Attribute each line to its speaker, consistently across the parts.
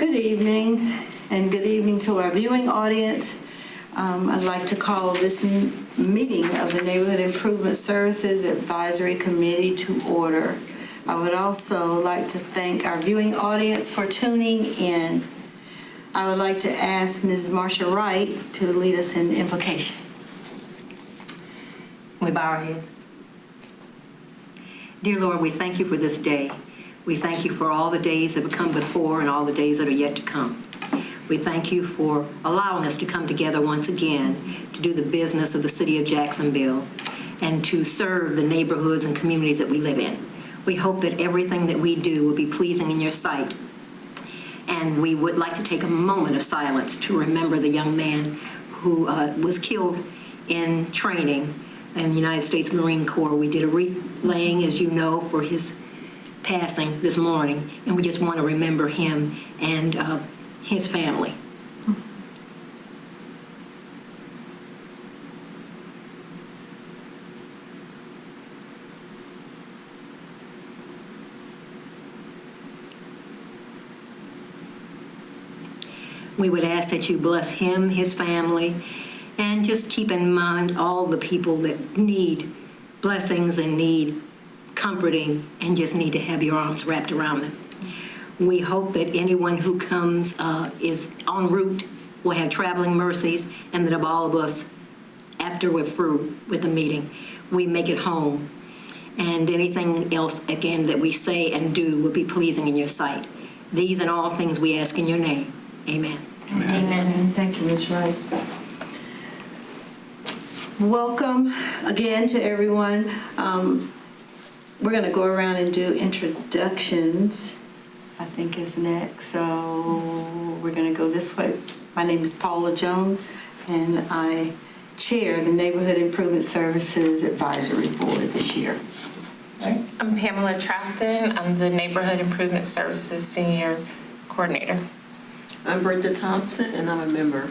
Speaker 1: Good evening, and good evening to our viewing audience. I'd like to call this meeting of the Neighborhood Improvement Services Advisory Committee to order. I would also like to thank our viewing audience for tuning in. I would like to ask Ms. Marsha Wright to lead us in invocation.
Speaker 2: We bow our heads. Dear Lord, we thank you for this day. We thank you for all the days that have come before and all the days that are yet to come. We thank you for allowing us to come together once again to do the business of the city of Jacksonville and to serve the neighborhoods and communities that we live in. We hope that everything that we do will be pleasing in your sight. And we would like to take a moment of silence to remember the young man who was killed in training in the United States Marine Corps. We did a wreath laying, as you know, for his passing this morning, and we just want to remember him and his family. We would ask that you bless him, his family, and just keep in mind all the people that need blessings and need comforting and just need to have your arms wrapped around them. We hope that anyone who comes is en route will have traveling mercies, and that of all of us, after we're through with the meeting, we make it home. And anything else, again, that we say and do will be pleasing in your sight. These and all things we ask in your name. Amen.
Speaker 1: Amen. Thank you, Ms. Wright. Welcome again to everyone. We're going to go around and do introductions, I think is next. So we're going to go this way. My name is Paula Jones, and I chair the Neighborhood Improvement Services Advisory Board this year.
Speaker 3: I'm Pamela Trafton. I'm the Neighborhood Improvement Services Senior Coordinator.
Speaker 4: I'm Brenda Thompson, and I'm a member.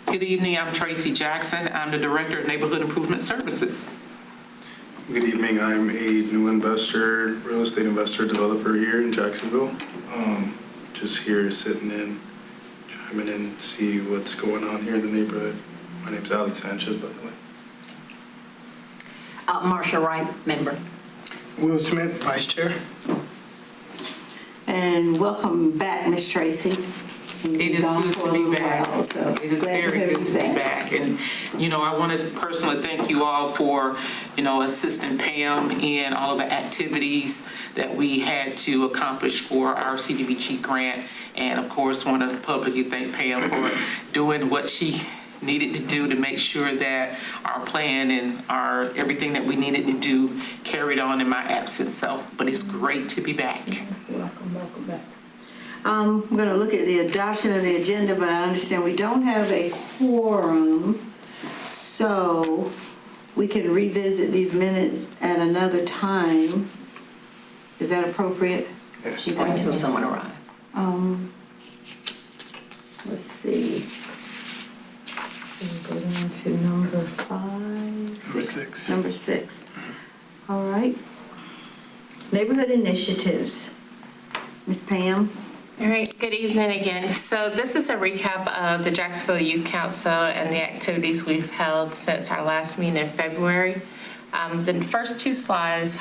Speaker 5: Good evening, I'm Tracy Jackson. I'm the Director of Neighborhood Improvement Services.
Speaker 6: Good evening, I'm a new investor, real estate investor, developer here in Jacksonville. Just here sitting in, chiming in, see what's going on here in the neighborhood. My name's Alex Sanchez, by the way.
Speaker 2: Marsha Wright, member.
Speaker 7: Will Smith, Vice Chair.
Speaker 1: And welcome back, Ms. Tracy.
Speaker 5: It is good to be back. It is very good to be back. And, you know, I want to personally thank you all for, you know, assisting Pam in all of the activities that we had to accomplish for our CDBG grant. And, of course, want to publicly thank Pam for doing what she needed to do to make sure that our plan and our everything that we needed to do carried on in my absence. So, but it's great to be back.
Speaker 1: Welcome back. We're going to look at the adoption of the agenda, but I understand we don't have a quorum, so we can revisit these minutes at another time. Is that appropriate?
Speaker 6: Yes.
Speaker 2: Until someone arrives.
Speaker 1: Let's see. We'll go down to number 5.
Speaker 7: Number 6.
Speaker 1: Number 6. All right. Neighborhood initiatives. Ms. Pam.
Speaker 3: All right, good evening again. So this is a recap of the Jacksonville Youth Council and the activities we've held since our last meeting in February. The first two slides,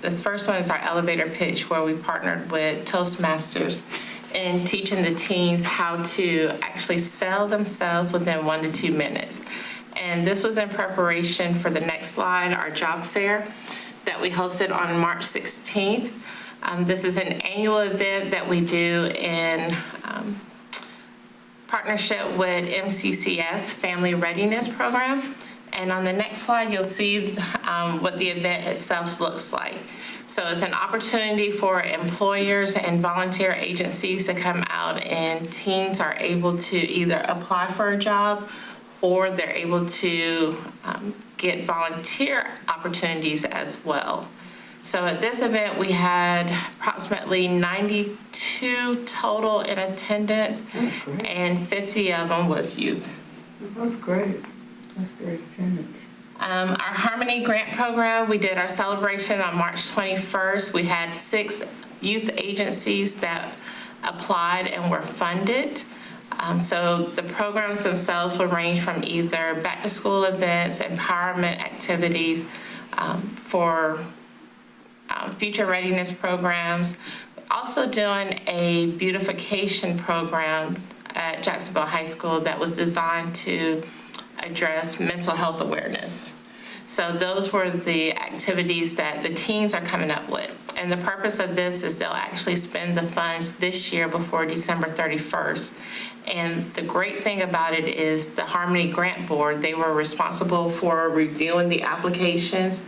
Speaker 3: this first one is our elevator pitch where we partnered with Toastmasters in teaching the teens how to actually sell themselves within 1 to 2 minutes. And this was in preparation for the next slide, our job fair that we hosted on March 16th. This is an annual event that we do in partnership with MCCS, Family Readiness Program. And on the next slide, you'll see what the event itself looks like. So it's an opportunity for employers and volunteer agencies to come out, and teens are able to either apply for a job or they're able to get volunteer opportunities as well. So at this event, we had approximately 92 total in attendance, and 50 of them was youth.
Speaker 1: That's great. That's great attendance.
Speaker 3: Our Harmony Grant Program, we did our celebration on March 21st. We had 6 youth agencies that applied and were funded. So the programs themselves will range from either back-to-school events, empowerment activities for future readiness programs. Also doing a beautification program at Jacksonville High School that was designed to address mental health awareness. So those were the activities that the teens are coming up with. And the purpose of this is they'll actually spend the funds this year before December 31st. And the great thing about it is the Harmony Grant Board, they were responsible for reviewing the applications.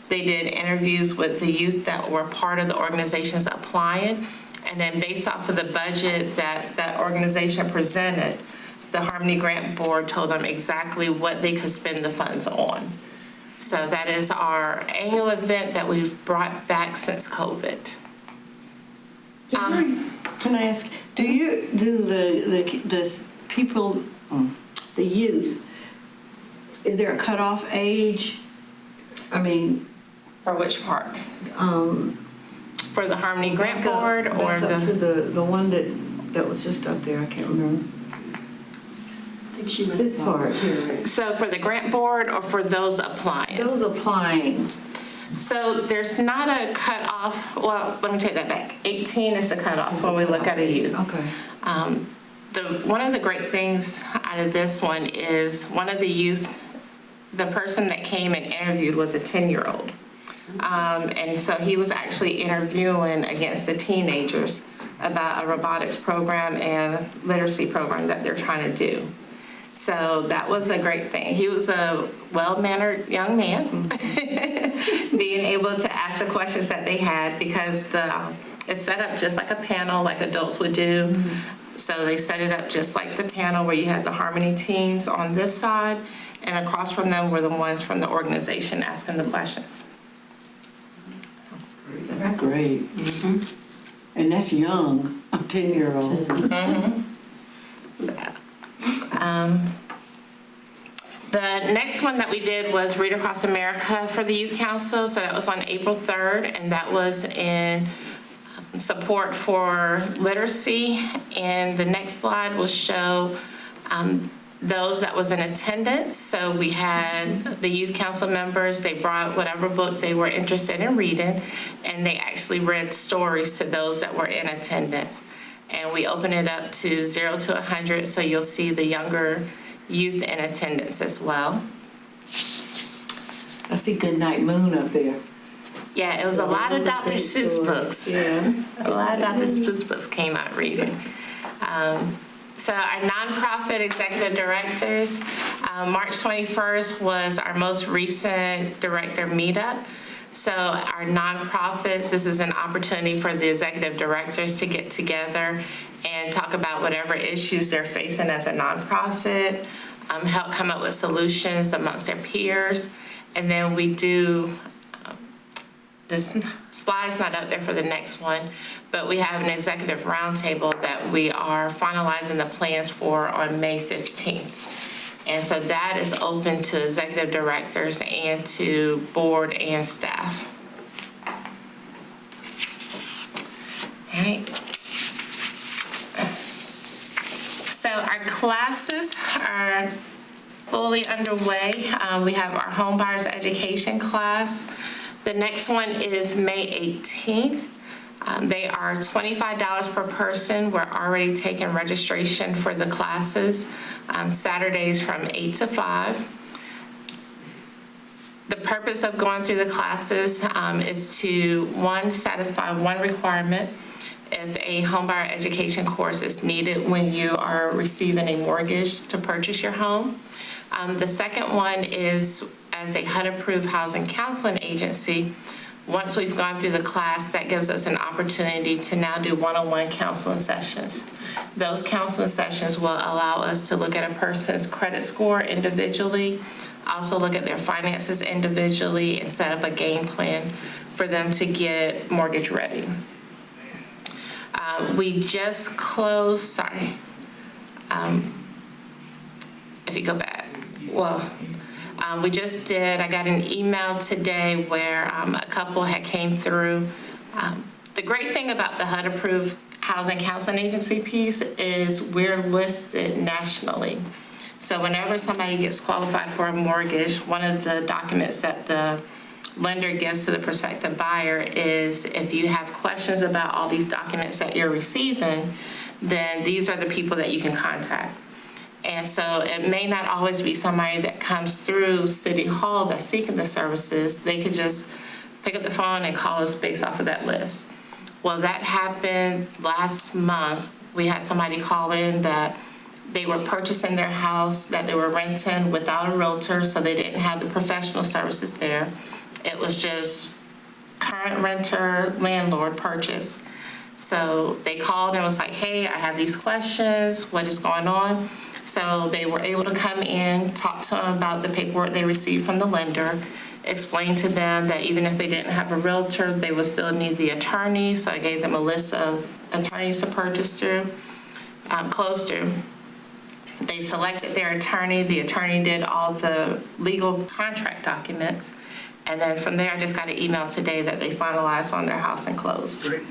Speaker 3: They did interviews with the youth that were part of the organizations applying. And then based off of the budget that that organization presented, the Harmony Grant Board told them exactly what they could spend the funds on. So that is our annual event that we've brought back since COVID.
Speaker 1: Can I ask, do the people, the youth, is there a cutoff age? I mean,
Speaker 3: For which part?
Speaker 1: um,
Speaker 3: For the Harmony Grant Board or
Speaker 1: back up to
Speaker 3: the?
Speaker 1: the one that was just up there, I can't remember.
Speaker 4: I think she was.
Speaker 1: This part.
Speaker 3: So for the grant board or for those applying?
Speaker 1: Those applying.
Speaker 3: So there's not a cutoff, well, let me take that back. 18 is the cutoff when we look at a youth.
Speaker 1: Okay.
Speaker 3: One of the great things out of this one is one of the youth, the person that came and interviewed was a 10-year-old. And so he was actually interviewing against the teenagers about a robotics program and literacy program that they're trying to do. So that was a great thing. He was a well-mannered young man, being able to ask the questions that they had because it's set up just like a panel like adults would do. Mm-hmm. So they set it up just like the panel where you had the Harmony teens on this side and across from them were the ones from the organization asking the questions.
Speaker 1: That's great. Mm-hmm. And that's young, a 10-year-old.
Speaker 3: Mm-hmm. The next one that we did was Read Across America for the Youth Council. So that was on April 3rd, and that was in support for literacy. And the next slide will show those that was in attendance. So we had the youth council members, they brought whatever book they were interested in reading, and they actually read stories to those that were in attendance. And we open it up to 0 to 100, so you'll see the younger youth in attendance as well.
Speaker 1: I see Goodnight Moon up there.
Speaker 3: Yeah, it was a lot of Dr. Seuss books.
Speaker 1: Yeah.
Speaker 3: A lot of Dr. Seuss books came out reading. So our nonprofit executive directors, March 21st was our most recent director meetup. So our nonprofits, this is an opportunity for the executive directors to get together and talk about whatever issues they're facing as a nonprofit, help come up with solutions amongst their peers. And then we do, this slide's not up there for the next one, but we have an executive roundtable that we are finalizing the plans for on May 15th. And so that is open to executive directors and to board and staff. All right. So our classes are fully underway. We have our home buyers education class. The next one is May 18th. They are $25 per person. We're already taking registration for the classes, Saturdays from 8 to 5. The purpose of going through the classes is to, one, satisfy one requirement. If a homebuyer education course is needed when you are receiving a mortgage to purchase your home. The second one is, as a HUD-approved housing counseling agency, once we've gone through the class, that gives us an opportunity to now do one-on-one counseling sessions. Those counseling sessions will allow us to look at a person's credit score individually, also look at their finances individually, and set up a game plan for them to get mortgage ready. We just closed, if you go back, we just did, I got an email today where a couple had came through. The great thing about the HUD-approved Housing Counseling Agency piece is we're listed nationally. So whenever somebody gets qualified for a mortgage, one of the documents that the lender gives to the prospective buyer is if you have questions about all these documents that you're receiving, then these are the people that you can contact. And so it may not always be somebody that comes through City Hall that's seeking the services. They could just pick up the phone and call us based off of that list. Well, that happened last month. We had somebody call in that they were purchasing their house that they were renting without a realtor, so they didn't have the professional services there. It was just current renter, landlord purchase. So they called and was like, hey, I have these questions, what is going on? So they were able to come in, talk to them about the paperwork they received from the lender, explain to them that even if they didn't have a realtor, they would still need the attorney. So I gave them a list of attorneys to purchase through, close through. They selected their attorney. The attorney did all the legal contract documents. And then from there, I just got an email today that they finalized on their house and closed.
Speaker 7: Great.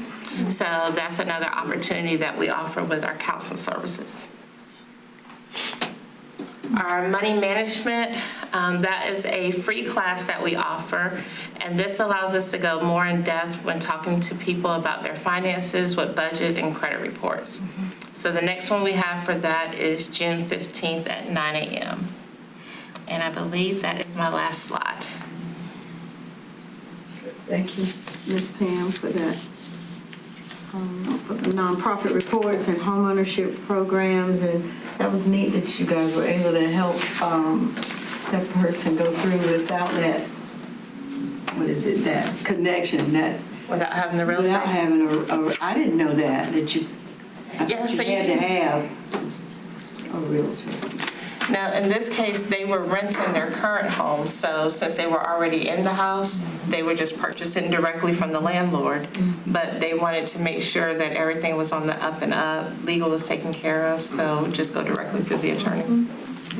Speaker 3: So that's another opportunity that we offer with our counseling services. Our money management, that is a free class that we offer, and this allows us to go more in depth when talking to people about their finances with budget and credit reports. So the next one we have for that is June 15th at 9 a.m. And I believe that is my last slide.
Speaker 1: Thank you, Ms. Pam, for that. For the nonprofit reports and homeownership programs, and that was neat that you guys were able to help that person go through without that, what is it, that connection, that,
Speaker 3: Without having the real
Speaker 1: without
Speaker 3: estate.
Speaker 1: having I didn't know that you, I
Speaker 3: Yeah,
Speaker 1: thought
Speaker 3: so
Speaker 1: you
Speaker 3: you
Speaker 1: had to
Speaker 3: can-
Speaker 1: have a realtor.
Speaker 3: Now, in this case, they were renting their current home, so since they were already in the house, they were just purchasing directly from the landlord. But they wanted to make sure that everything was on the up and up, legal was taken care of, so just go directly through the attorney.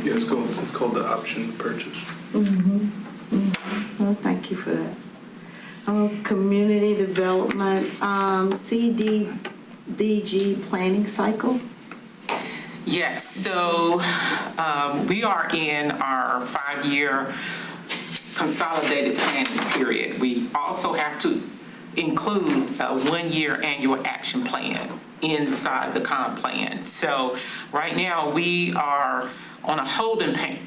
Speaker 6: Yeah, it's called the option to purchase.
Speaker 1: Well, thank you for that. Community development, CDBG planning cycle.
Speaker 5: Yes, so we are in our 5-year consolidated planning period. We also have to include a 1-year annual action plan inside the comp plan. So right now, we are on a holding plan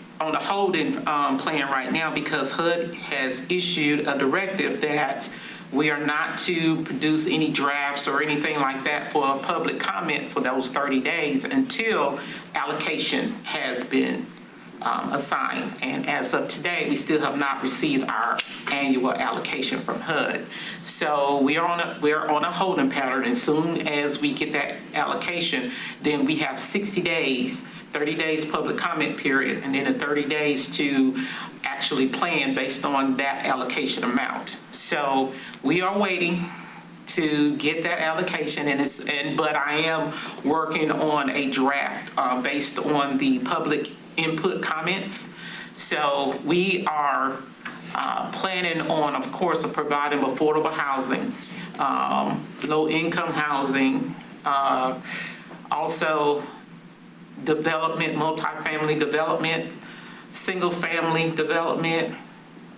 Speaker 5: right now because HUD has issued a directive that we are not to produce any drafts or anything like that for public comment for those 30 days until allocation has been assigned. And as of today, we still have not received our annual allocation from HUD. So we're on a holding pattern. As soon as we get that allocation, then we have 60 days, 30 days public comment period, and then 30 days to actually plan based on that allocation amount. So we are waiting to get that allocation, but I am working on a draft based on the public input comments. So we are planning on, of course, providing affordable housing, low-income housing, also development, multifamily development, single-family development,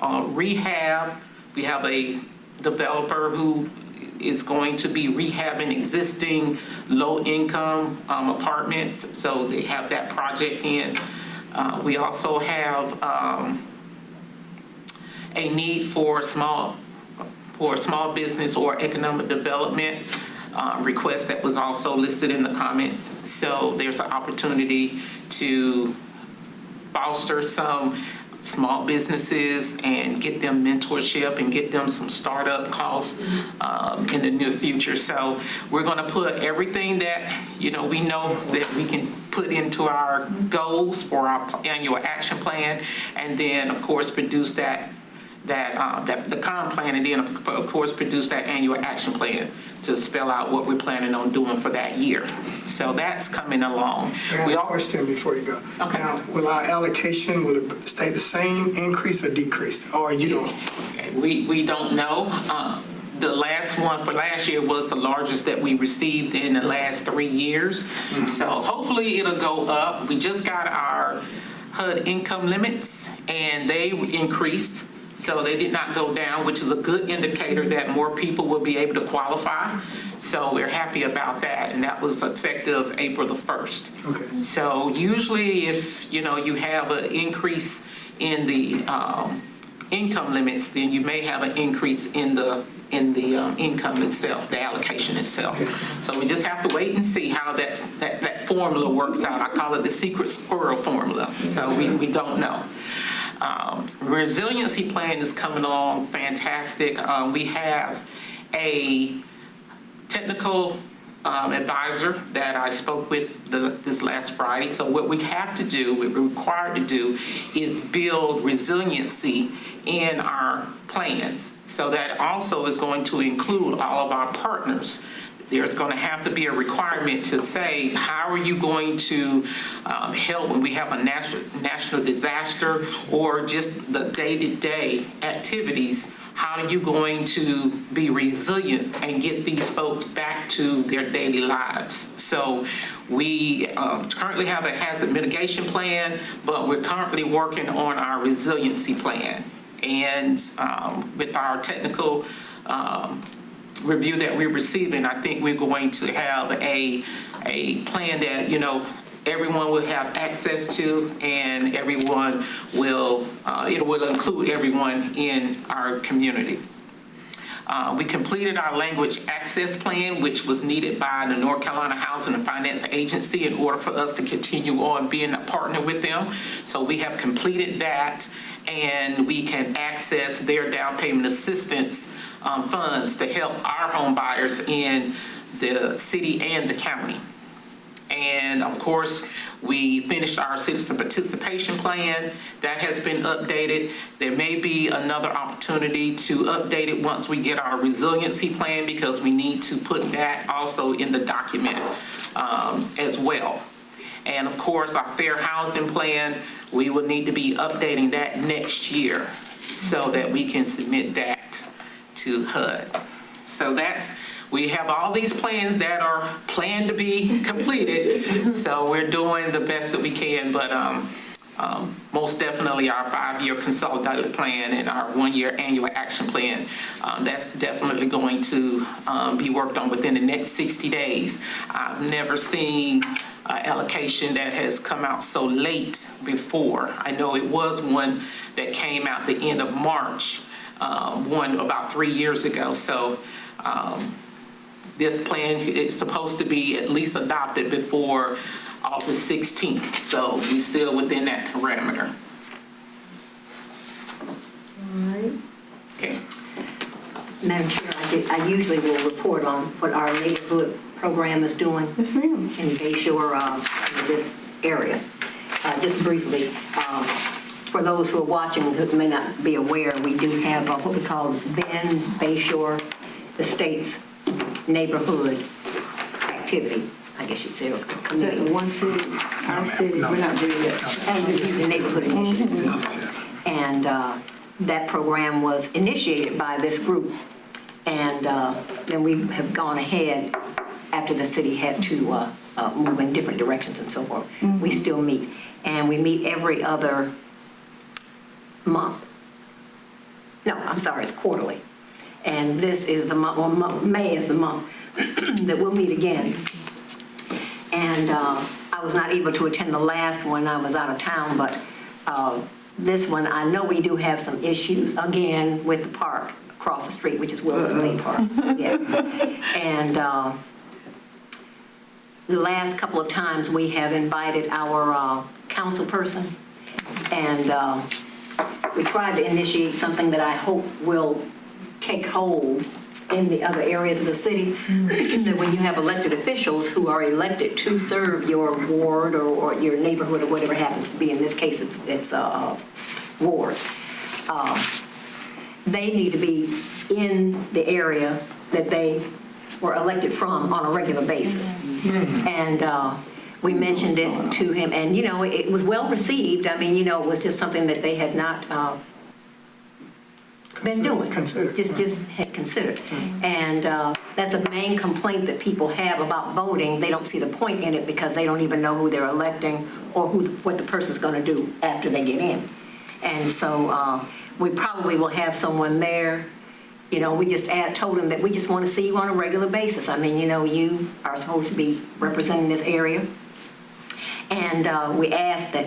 Speaker 5: rehab. We have a developer who is going to be rehabbing existing low-income apartments, so they have that project in. We also have a need for small business or economic development request that was also listed in the comments. So there's an opportunity to foster some small businesses and get them mentorship and get them some startup costs in the near future. So we're going to put everything that we know that we can put into our goals for our annual action plan, and then of course produce the comp plan, and then of course produce that annual action plan to spell out what we're planning on doing for that year. So that's coming along.
Speaker 7: I have a question before you go.
Speaker 5: Okay.
Speaker 7: Now, will our allocation, will it stay the same, increase or decrease? Or you don't?
Speaker 5: Okay, we don't know. The last one for last year was the largest that we received in the last 3 years. So hopefully it'll go up. We just got our HUD income limits and they increased. So they did not go down, which is a good indicator that more people will be able to qualify. So we're happy about that. And that was effective April the 1st.
Speaker 7: Okay.
Speaker 5: So usually if, you have an increase in the income limits, then you may have an increase in the income itself, the allocation itself. So we just have to wait and see how that formula works out. I call it the secret squirrel formula. So we don't know. Resiliency plan is coming along fantastic. We have a technical advisor that I spoke with this last Friday. So what we have to do, what we're required to do, is build resiliency in our plans. So that also is going to include all of our partners. There's going to have to be a requirement to say, how are you going to help when we have a national disaster or just the day-to-day activities? How are you going to be resilient and get these folks back to their daily lives? So we currently have a hazard mitigation plan, but we're currently working on our resiliency plan. And with our technical review that we're receiving, I think we're going to have a plan that, everyone will have access to, and everyone will, it will include everyone in our community. We completed our language access plan, which was needed by the North Carolina Housing and Finance Agency in order for us to continue on being a partner with them. So we have completed that, and we can access their down payment assistance funds to help our home buyers in the city and the county. And of course, we finished our citizen participation plan. That has been updated. There may be another opportunity to update it once we get our resiliency plan, because we need to put that also in the document as well. And of course, our fair housing plan, we will need to be updating that next year so that we can submit that to HUD. So we have all these plans that are planned to be completed. So we're doing the best that we can, but most definitely our 5-year consolidated plan and our 1-year annual action plan, that's definitely going to be worked on within the next 60 days. I've never seen allocation that has come out so late before. I know it was one that came out the end of March, one about 3 years ago. So this plan is supposed to be at least adopted before August 16th. So we're still within that parameter.
Speaker 2: All right.
Speaker 5: Okay.
Speaker 2: Madam Chair, I usually will report on what our neighborhood program is doing
Speaker 1: Yes, ma'am.
Speaker 2: in Bayshore, in this area. Just briefly, for those who are watching who may not be aware, we do have what we call Ben Bayshore Estates Neighborhood Activity, I guess you'd say, or
Speaker 1: Is that
Speaker 2: committee.
Speaker 1: the one city, our city? We're not there yet.
Speaker 2: The neighborhood initiatives. And that program was initiated by this group. And then we have gone ahead after the city had to move in different directions and so forth. We still meet. And we meet every other month. No, I'm sorry, it's quarterly. And this is the month, well, May is the month that we'll meet again. And I was not able to attend the last one. I was out of town, but this one, I know we do have some issues, again, with the park across the street, which is Wilson Lane Park. Yeah. And the last couple of times, we have invited our council person, and we tried to initiate something that I hope will take hold in the other areas of the city, that when you have elected officials who are elected to serve your ward or your neighborhood or whatever it happens to be, in this case it's a ward, they need to be in the area that they were elected from on a regular basis. And we mentioned it to him, and it was well received. I mean, it was just something that they had not been doing.
Speaker 7: Considered.
Speaker 2: Just had considered. And that's a main complaint that people have about voting. They don't see the point in it because they don't even know who they're electing or what the person's going to do after they get in. And so we probably will have someone there. You know, we just told them that we just want to see you on a regular basis. I mean, you know, you are supposed to be representing this area. And we asked that,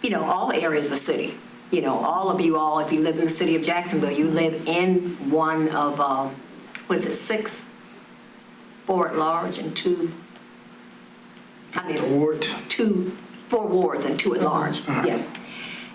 Speaker 2: you know, all areas of the city, you know, all of you all, if you live in the city of Jacksonville, you live in one of, 6? 4 at large and 2,
Speaker 7: Ward.
Speaker 2: 4 wards and 2 at large, yeah.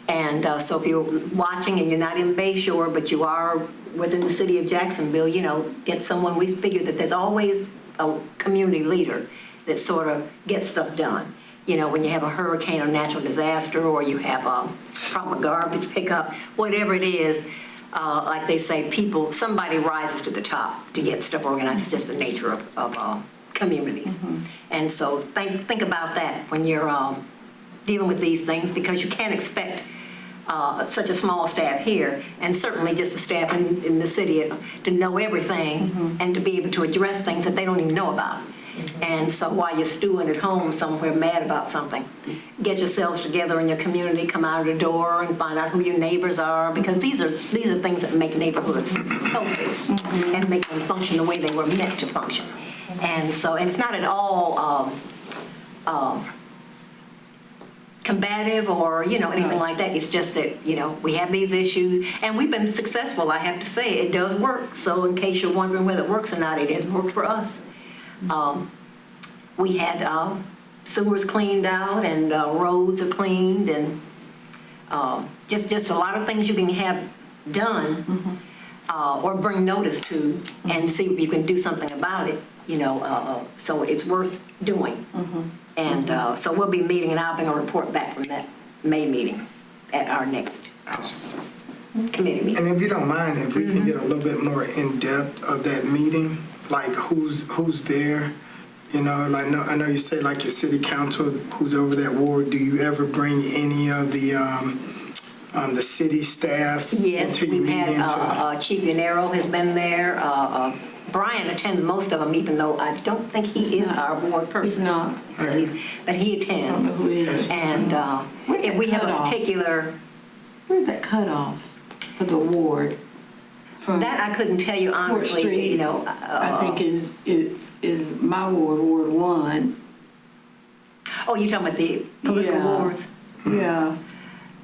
Speaker 2: And so if you're watching and you're not in Bayshore, but you are within the city of Jacksonville, you know, get someone. We figure that there's always a community leader that sort of gets stuff done. You know, when you have a hurricane or natural disaster, or you have a problem with garbage pickup, whatever it is, like they say, somebody rises to the top to get stuff organized. It's just the nature of communities. Mm-hmm. And so think about that when you're dealing with these things, because you can't expect such a small staff here, and certainly just the staff in the city, to know everything and to be able to address things that they don't even know about. And so while you're stewing at home somewhere mad about something, get yourselves together in your community, come out of the door and find out who your neighbors are, because these are things that make neighborhoods healthy and make them function the way they were meant to function. And so, and it's not at all combative or, you know, anything like that. It's just that, you know, we have these issues, and we've been successful, I have to say. It does work. So in case you're wondering whether it works or not, it has worked for us. We had sewers cleaned out, and roads are cleaned, and just a lot of things you can have done or bring notice to and see if you can do something about it, you know, so it's worth doing. And so we'll be meeting, and I'll bring a report back from that May meeting at our next committee meeting.
Speaker 7: And if you don't mind, if we can get a little bit more in depth of that meeting, like who's there, you know, like I know you say like your city council, who's over that ward. Do you ever bring any of the city staff?
Speaker 2: Yes,
Speaker 7: into your
Speaker 2: we've
Speaker 7: meeting
Speaker 2: had Chief Yanero has been there. Brian attends most of them, even though I don't think he is our board person.
Speaker 1: He's not.
Speaker 2: So but he attends.
Speaker 1: I don't know who he is.
Speaker 2: And if we have a particular...
Speaker 1: Where's that cutoff for the ward? From
Speaker 2: That I couldn't tell you honestly.
Speaker 1: Court Street,
Speaker 2: you know,
Speaker 1: I think is my ward, Ward 1.
Speaker 2: Oh, you're talking about the political wards?
Speaker 1: Yeah.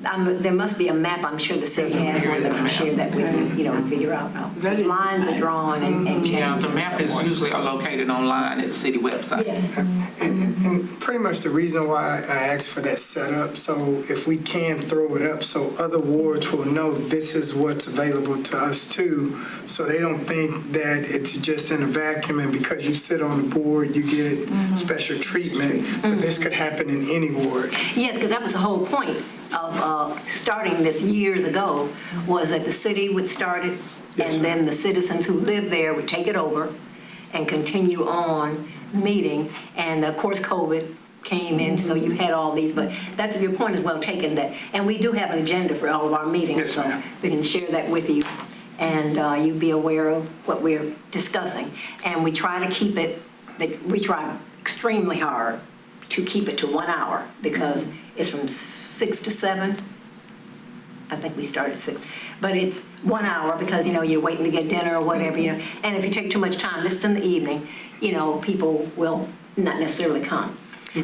Speaker 2: There must be a map, I'm sure the city has one that can share that with you, you know, and figure out how lines are drawn and changed.
Speaker 5: Yeah, the map is usually located online at the city website.
Speaker 2: Yes.
Speaker 7: And pretty much the reason why I asked for that setup, so if we can throw it up so other wards will know this is what's available to us too, so they don't think that it's just in a vacuum and because you sit on the board you get special treatment, but this could happen in any ward.
Speaker 2: Yes, because that was the whole point of starting this years ago, was that the city would start it,
Speaker 7: Yes,
Speaker 2: and then the citizens who live there would take it over and continue on meeting. And of course, COVID came in, so you had all these, but that's your point is well taken. That, and we do have an agenda for all of our meetings,
Speaker 7: Yes,
Speaker 2: so
Speaker 7: ma'am.
Speaker 2: we can share that with you, and you be aware of what we're discussing. And we try to keep it, we try extremely hard to keep it to 1 hour, because it's from 6 to 7. I think we start at 6, but it's 1 hour because, you know, you're waiting to get dinner or whatever, you know. And if you take too much time, this is in the evening, you know, people will not necessarily come.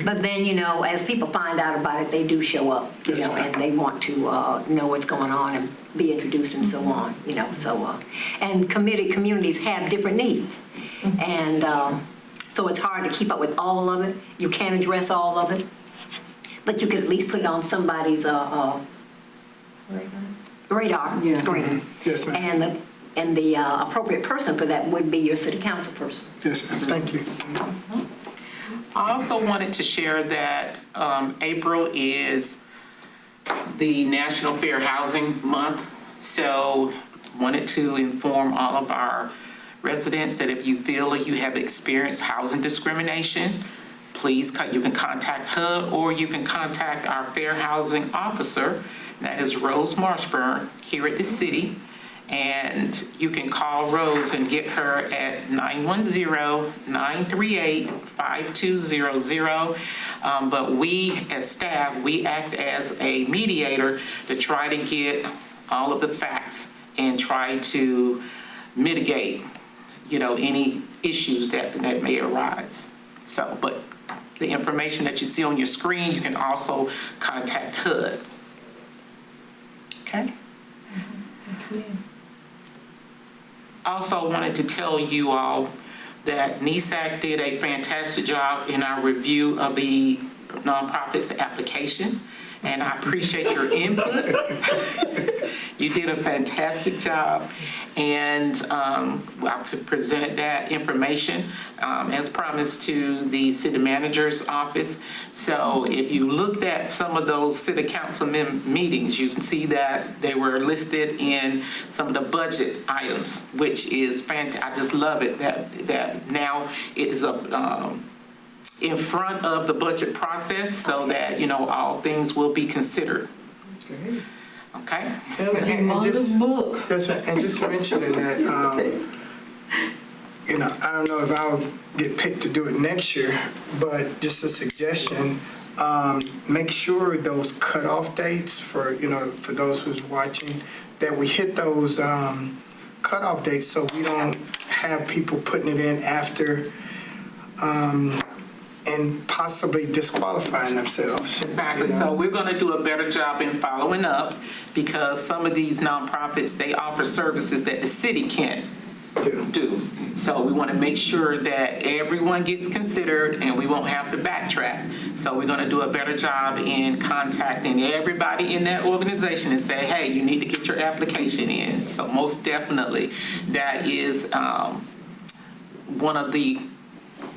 Speaker 2: But then, you know, as people find out about it, they do show up, you
Speaker 7: Yes,
Speaker 2: know,
Speaker 7: ma'am.
Speaker 2: and they want to know what's going on and be introduced and so on, you know. So, and communities have different needs, and so it's hard to keep up with all of it. You can't address all of it, but you could at least put it on somebody's radar screen.
Speaker 7: Yes, ma'am.
Speaker 2: And the appropriate person for that would be your city council person.
Speaker 7: Yes, ma'am. Thank you.
Speaker 5: I also wanted to share that April is the National Fair Housing Month. So wanted to inform all of our residents that if you feel like you have experienced housing discrimination, please, you can contact HUD or you can contact our fair housing officer, that is Rose Marshburn, here at the city. And you can call Rose and get her at 910-938-5200. But we, as staff, we act as a mediator to try to get all of the facts and try to mitigate, any issues that may arise. So, but the information that you see on your screen, you can also contact HUD. Okay? Also wanted to tell you all that NESAC did a fantastic job in our review of the nonprofits application, and I appreciate your input. You did a fantastic job, and I presented that information as promised to the city manager's office. So if you looked at some of those city council meetings, you can see that they were listed in some of the budget items, which is fantastic. I just love it that now it is in front of the budget process, so that all things will be considered. Okay.
Speaker 7: And just mentioning that, I don't know if I'll get picked to do it next year, but just a suggestion, make sure those cutoff dates for those who's watching, that we hit those cutoff dates so we don't have people putting it in after and possibly disqualifying themselves.
Speaker 5: Exactly. So we're going to do a better job in following up, because some of these nonprofits, they offer services that the city can't do. So we want to make sure that everyone gets considered and we won't have to backtrack. So we're going to do a better job in contacting everybody in that organization and say, hey, you need to get your application in. So most definitely that is one of the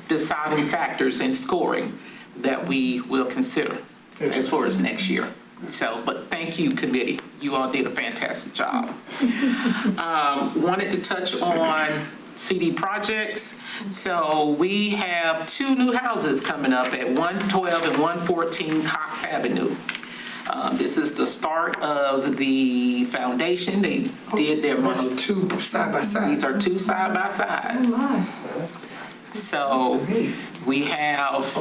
Speaker 5: deciding factors in scoring that we will consider as far as next year. So, but thank you, committee. You all did a fantastic job. Wanted to touch on CD projects. So we have 2 new houses coming up at 112 and 114 Cox Avenue. This is the start of the foundation. They did their...
Speaker 7: That's 2 side by side.
Speaker 5: These are 2 side by sides.
Speaker 4: Oh, my.
Speaker 5: So we have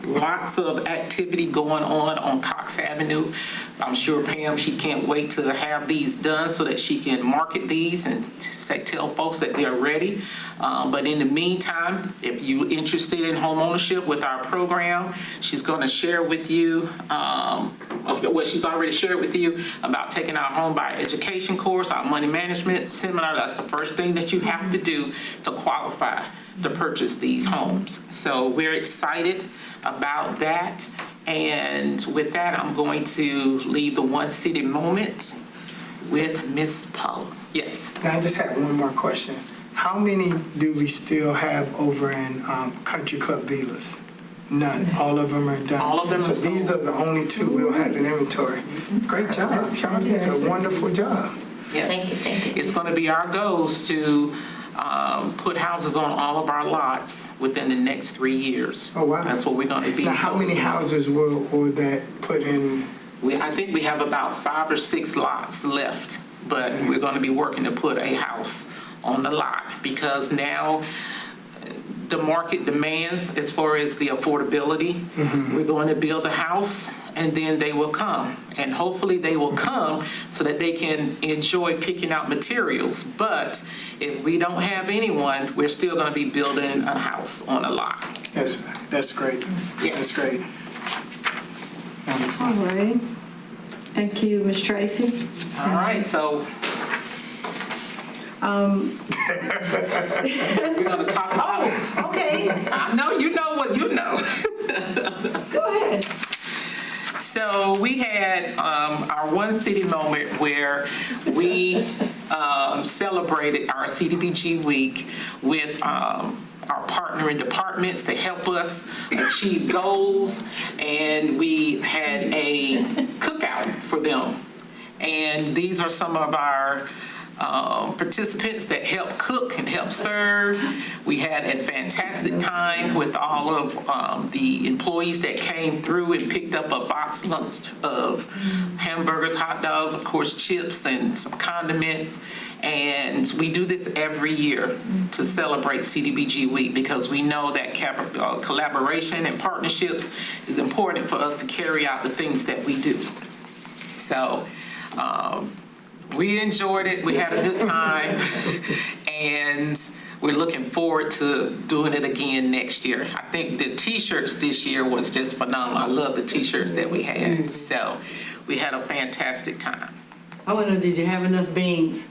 Speaker 5: lots of activity going on Cox Avenue. I'm sure Pam, she can't wait to have these done so that she can market these and tell folks that they're ready. But in the meantime, if you're interested in home ownership with our program, she's going to share with you what she's already shared with you about taking our home buyer education course, our money management seminar. That's the first thing that you have to do to qualify to purchase these homes. So we're excited about that. And with that, I'm going to leave the One City Moment with Miss Paula. Yes.
Speaker 7: Now, I just have one more question. How many do we still have over in Country Club Villas? None. All of them are done.
Speaker 5: All of them are
Speaker 7: So
Speaker 5: sold.
Speaker 7: these are the only 2 we'll have in inventory. Great job. Y'all did a wonderful job.
Speaker 5: Yes.
Speaker 3: Thank you.
Speaker 5: It's going to be our goals to put houses on all of our lots within the next 3 years.
Speaker 7: Oh, wow.
Speaker 5: That's what we're going to be.
Speaker 7: Now, how many houses will that put in?
Speaker 5: I think we have about 5 or 6 lots left, but we're going to be working to put a house on the lot, because now the market demands as far as the affordability. Mm-hmm. We're going to build a house and then they will come, and hopefully they will come so that they can enjoy picking out materials. But if we don't have anyone, we're still going to be building a house on a lot.
Speaker 7: Yes, that's great.
Speaker 5: Yes.
Speaker 7: That's great. Wonderful.
Speaker 1: All right. Thank you, Ms. Tracy.
Speaker 5: All right, so we're going to talk about...
Speaker 1: Oh, okay.
Speaker 5: I know you know what you know.
Speaker 1: Go ahead.
Speaker 5: So we had our One City Moment where we celebrated our CDBG week with our partnering departments to help us achieve goals, and we had a cookout for them. And these are some of our participants that helped cook and helped serve. We had a fantastic time with all of the employees that came through and picked up a box lunch of hamburgers, hot dogs, of course, chips, and some condiments. And we do this every year to celebrate CDBG Week because we know that collaboration and partnerships is important for us to carry out the things that we do. So we enjoyed it. We had a good time. And we're looking forward to doing it again next year. I think the T-shirts this year was just phenomenal. I love the T-shirts that we had. So we had a fantastic time.
Speaker 1: I want to know, did you have enough beans?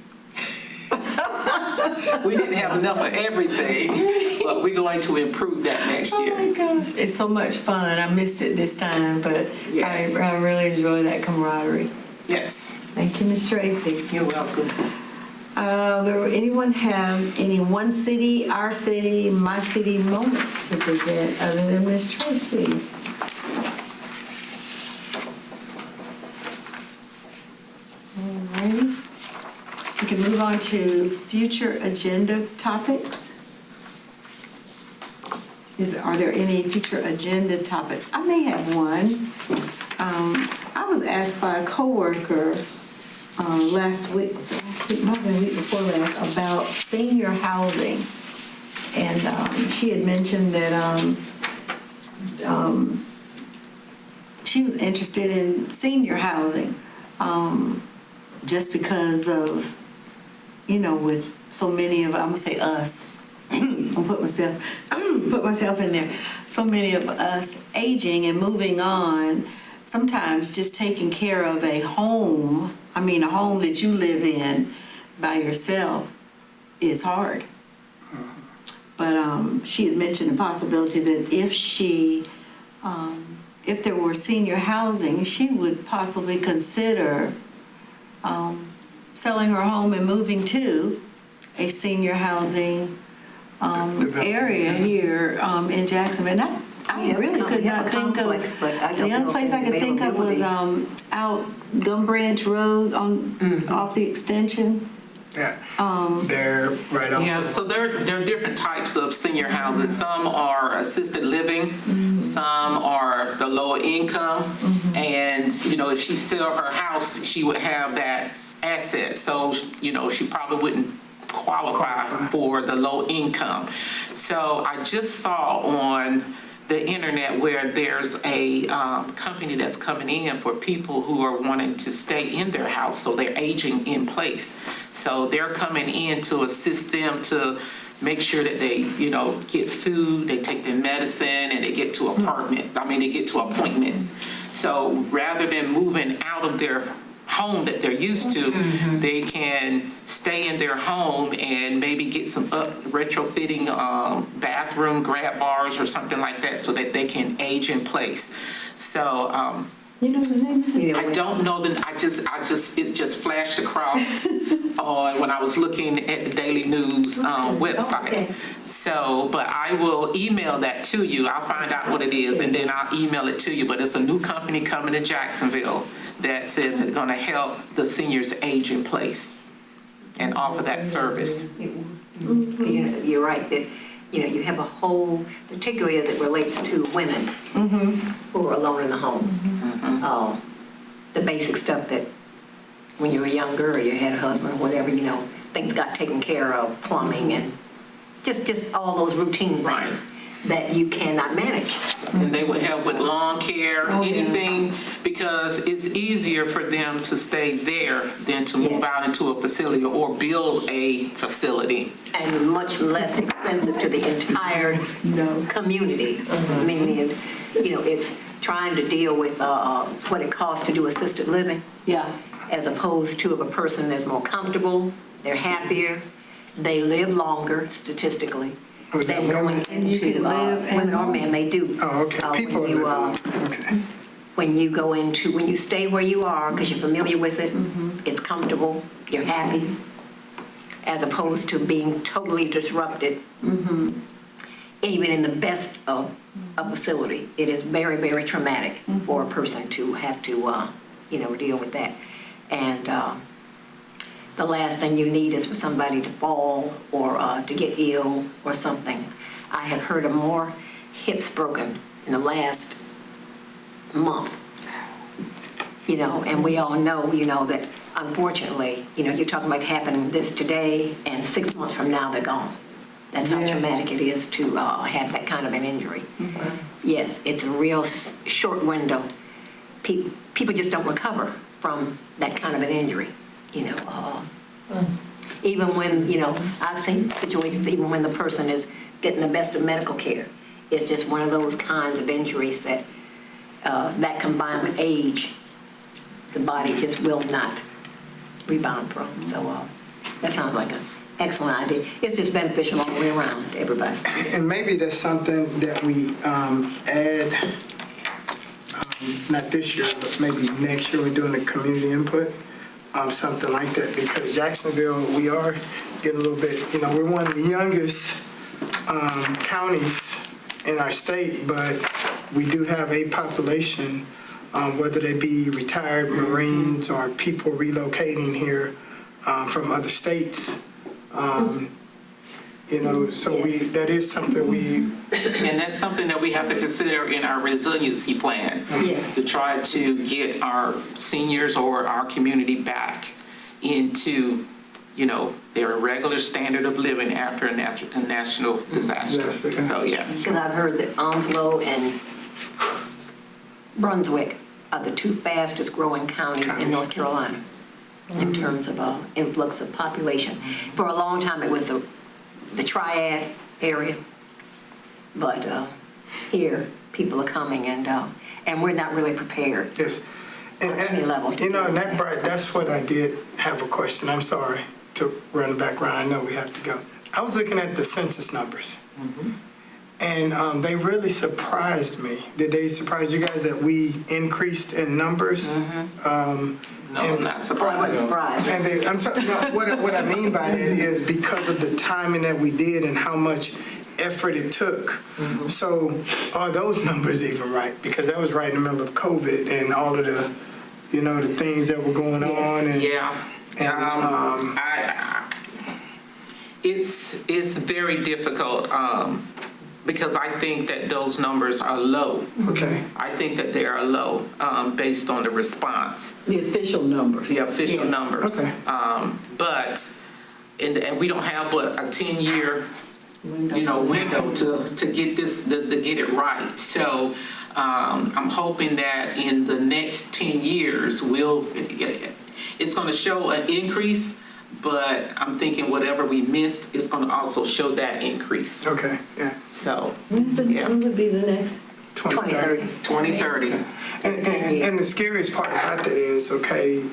Speaker 5: We didn't have enough of everything, but we're going to improve that next year.
Speaker 1: Oh my gosh, it's so much fun. I missed it this time, but
Speaker 5: Yes.
Speaker 1: I really enjoy that camaraderie.
Speaker 5: Yes.
Speaker 1: Thank you, Ms. Tracy.
Speaker 5: You're welcome.
Speaker 1: Anyone have any one city, our city, my city moments to present other than Ms. Tracy? All righty. We can move on to future agenda topics. Are there any future agenda topics? I may have one. I was asked by a coworker last week, was it last week? Might have been the week before last, about senior housing. And she had mentioned that she was interested in senior housing just because of, with so many of, I'm gonna say us, I'll put myself in there. So many of us aging and moving on, sometimes just taking care of a home that you live in by yourself is hard. But she had mentioned the possibility that if there were senior housing, she would possibly consider selling her home and moving to a senior housing area here in Jacksonville. And I really could not think of, the only place I could think of was out Gum Branch Road off the extension.
Speaker 7: Yeah, they're right off.
Speaker 5: Yeah, so there are different types of senior housing. Some are assisted living, some are the lower income, and if she sell her house, she would have that asset. So she probably wouldn't qualify for the low income. So I just saw on the internet where there's a company that's coming in for people who are wanting to stay in their house, so they're aging in place. So they're coming in to assist them to make sure that they, get food, they take their medicine, and they get to they get to appointments. So rather than moving out of their home that they're used to, they can stay in their home and maybe get some retrofitting bathroom grab bars or something like that so that they can age in place. So
Speaker 1: You know the name of this?
Speaker 5: I don't know it just flashed across when I was looking at the Daily News website.
Speaker 1: Okay.
Speaker 5: So, but I will email that to you. I'll find out what it is and then I'll email it to you. But it's a new company coming to Jacksonville that says it's gonna help the seniors age in place and offer that service.
Speaker 2: You're right, that, you have a whole, particularly as it relates to women who are alone in the home. The basic stuff that when you were younger or you had a husband or whatever, things got taken care of, plumbing and just all those routine
Speaker 5: Right.
Speaker 2: things that you cannot manage.
Speaker 5: And they would help with lawn care, anything, because it's easier for them to stay there than to move out into a facility or build a facility.
Speaker 2: And much less expensive to the entire community. Meaning, it's trying to deal with what it costs to do assisted living.
Speaker 1: Yeah.
Speaker 2: As opposed to of a person that's more comfortable, they're happier, they live longer statistically.
Speaker 7: Was that
Speaker 2: than
Speaker 7: women?
Speaker 2: going
Speaker 1: You can
Speaker 2: into,
Speaker 1: live and-
Speaker 2: women or men, they do.
Speaker 7: Oh, okay, people
Speaker 2: When you,
Speaker 7: okay.
Speaker 2: when you stay where you are, because you're familiar with it, it's comfortable, you're happy, as opposed to being totally disrupted. Even in the best of a facility, it is very, very traumatic for a person to have to, deal with that. And the last thing you need is for somebody to fall or to get ill or something. I have heard of more hips broken in the last month, and we all know, that unfortunately, you're talking about happening this today, and 6 months from now, they're gone. That's how traumatic it is to have that kind of an injury. Yes, it's a real short window. People just don't recover from that kind of an injury, Even when, I've seen situations, even when the person is getting the best of medical care, it's just one of those kinds of injuries that, that combined with age, the body just will not rebound from. So that sounds like an excellent idea. It's just beneficial all the way around to everybody.
Speaker 7: And maybe that's something that we add, not this year, but maybe next year, we're doing the community input, something like that, because Jacksonville, we are getting a little bit, we're one of the youngest counties in our state, but we do have a population, whether they be retired Marines or people relocating here from other states. So that is something
Speaker 5: And that's something that we have to consider in our resiliency plan.
Speaker 2: Yes.
Speaker 5: To try to get our seniors or our community back into, their regular standard of living after a national disaster.
Speaker 7: Yes, okay.
Speaker 5: So, yeah.
Speaker 2: Because I've heard that Onslow and Brunswick are the two fastest growing counties in North Carolina in terms of influx of population. For a long time, it was the Triad area, but here people are coming, and we're not really prepared.
Speaker 7: Yes.
Speaker 2: On any level.
Speaker 7: That's what I did have a question. I'm sorry to run back around. I know we have to go. I was looking at the census numbers, and they really surprised me. Did they surprise you guys that we increased in numbers?
Speaker 5: No, I'm not surprised.
Speaker 7: And I'm sorry, no, what I mean by that is because of the timing that we did and how much effort it took. So are those numbers even right? Because that was right in the middle of COVID and all of the, the things that were going on. And,
Speaker 5: Yeah.
Speaker 7: and,
Speaker 5: It's very difficult because I think that those numbers are low.
Speaker 7: okay.
Speaker 5: I think that they are low based on the response.
Speaker 4: The official numbers.
Speaker 5: The official numbers.
Speaker 7: Okay.
Speaker 5: And we don't have but a 10-year, window to get this, to get it right. So I'm hoping that in the next 10 years, it's going to show an increase, but I'm thinking whatever we missed is going to also show that increase.
Speaker 7: Okay, yeah.
Speaker 5: So,
Speaker 4: When would be the next?
Speaker 7: 2030.
Speaker 5: 2030.
Speaker 7: And the scariest part about that is, okay,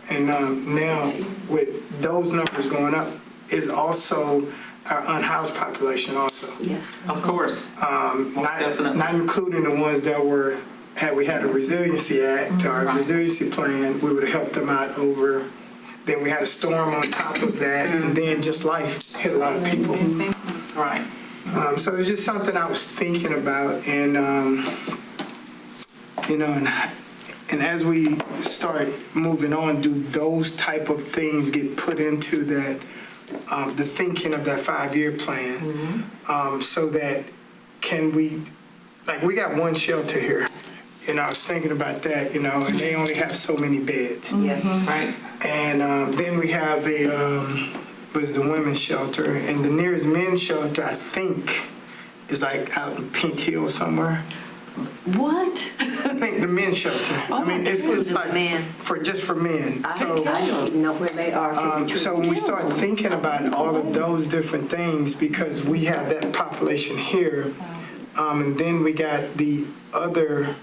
Speaker 7: and now with those numbers going up, is also our unhoused population also.
Speaker 2: Yes.
Speaker 5: Of course. Definitely.
Speaker 7: Not including the ones that had we had a resiliency act or a resiliency plan, we would have helped them out over. Then we had a storm on top of that, and then just life hit a lot of people.
Speaker 5: Right.
Speaker 7: So it's just something I was thinking about, and and as we start moving on, do those type of things get put into that, the thinking of that 5-year plan, so that we got one shelter here. I was thinking about that, and they only have so many beds.
Speaker 2: Yeah.
Speaker 5: Right.
Speaker 7: And then we have the women's shelter, and the nearest men's shelter, I think, is like out in Pink Hill somewhere.
Speaker 4: What?
Speaker 7: I think the men's shelter. I mean, it's like
Speaker 2: Men.
Speaker 7: just for men. So,
Speaker 2: I don't even know where they are.
Speaker 7: so when we start thinking about all of those different things, because we have that population here, and then we got the other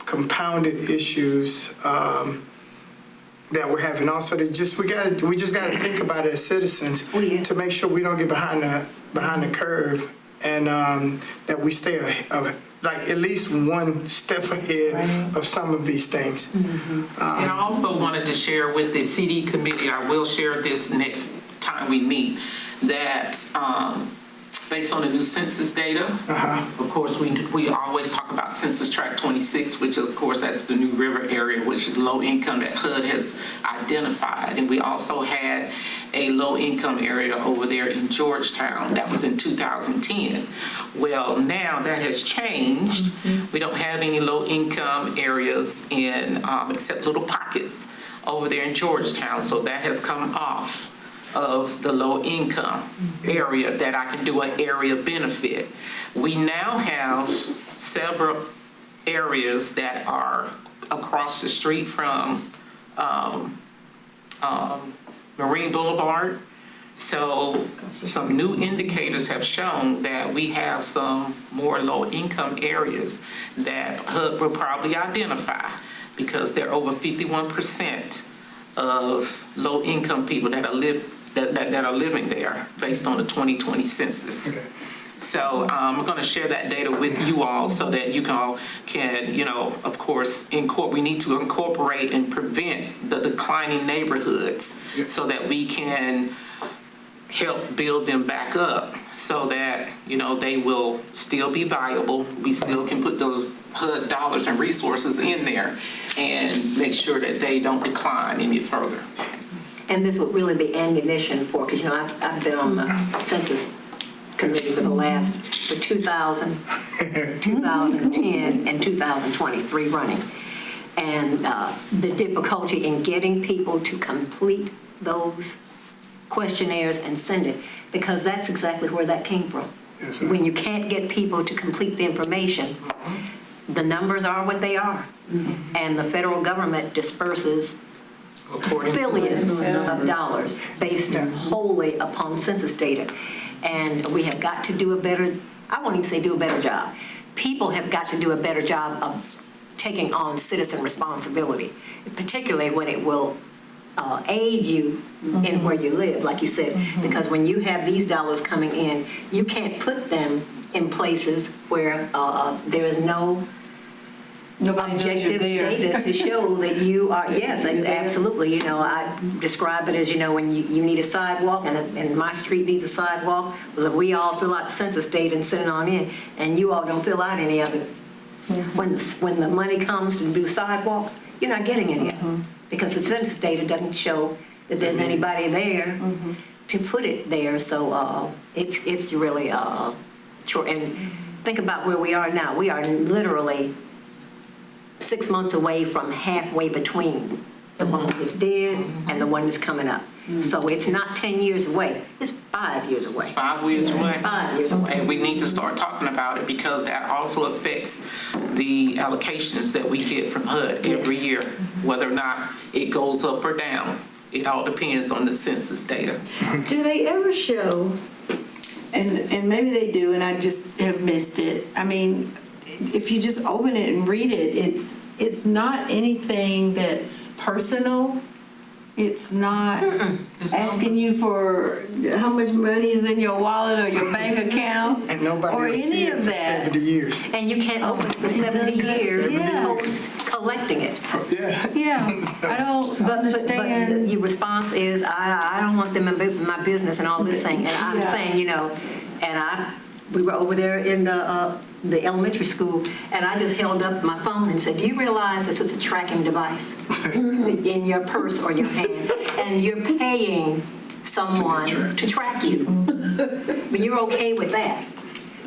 Speaker 7: compounded issues that we're having also. We just got to think about it as citizens to make sure we don't get behind the curve, and that we stay at least one step ahead of some of these things.
Speaker 5: And I also wanted to share with the CD committee, I will share this next time we meet, that based on the new census data. Of course, we always talk about Census Tract 26, which of course that's the New River area, which is low income that HUD has identified. And we also had a low income area over there in Georgetown. That was in 2010. Well, now that has changed. We don't have any low income areas in, except little pockets over there in Georgetown. So that has come off of the low income area that I can do an area benefit. We now have several areas that are across the street from Marine Boulevard. So some new indicators have shown that we have some more low income areas that HUD will probably identify because they're over 51% of low income people that are living there based on the 2020 census.
Speaker 7: Okay.
Speaker 5: So I'm going to share that data with you all so that you can, of course, we need to incorporate and prevent the declining neighborhoods so that we can help build them back up so that, they will still be viable. We still can put the HUD dollars and resources in there and make sure that they don't decline any further.
Speaker 2: And this would really be ammunition for, because I've been on the census committee for 2000, 2010, and 2023 running. And the difficulty in getting people to complete those questionnaires and send it, because that's exactly where that came from.
Speaker 7: Yes, ma'am.
Speaker 2: When you can't get people to complete the information, the numbers are what they are. And the federal government disperses billions of dollars based wholly upon census data. And we have got to do a better, I won't even say do a better job. People have got to do a better job of taking on citizen responsibility, particularly when it will aid you in where you live, like you said, because when you have these dollars coming in, you can't put them in places where there is no objective data to show that you are, yes, absolutely. I describe it as, when you need a sidewalk and my street needs a sidewalk, well, we all fill out census data and send it on in, and you all don't fill out any of it. When the money comes to do sidewalks, you're not getting any of it because the census data doesn't show that there's anybody there to put it there. So it's really short. And think about where we are now. We are literally 6 months away from halfway between the one that was dead and the one that's coming up. So it's not 10 years away, it's 5 years away.
Speaker 5: It's 5 years away.
Speaker 2: 5 years away.
Speaker 5: And we need to start talking about it because that also affects the allocations that we get from HUD every year, whether or not it goes up or down. It all depends on the census data.
Speaker 1: Do they ever show, and maybe they do, and I just have missed it. I mean, if you just open it and read it, it's not anything that's personal. It's not asking you for how much money is in your wallet or your bank account
Speaker 7: And nobody
Speaker 1: or
Speaker 7: will see
Speaker 1: any
Speaker 7: it
Speaker 1: of
Speaker 7: for
Speaker 1: that.
Speaker 7: 70 years.
Speaker 2: And you can't open it for 70 years post collecting it.
Speaker 7: Yeah.
Speaker 1: Yeah, I don't
Speaker 2: But
Speaker 1: understand.
Speaker 2: your response is, I don't want them in my business and all this thing. And I'm saying, we were over there in the elementary school, and I just held up my phone and said, do you realize this is a tracking device in your purse or your hand, and you're paying someone to track you? But you're okay with that.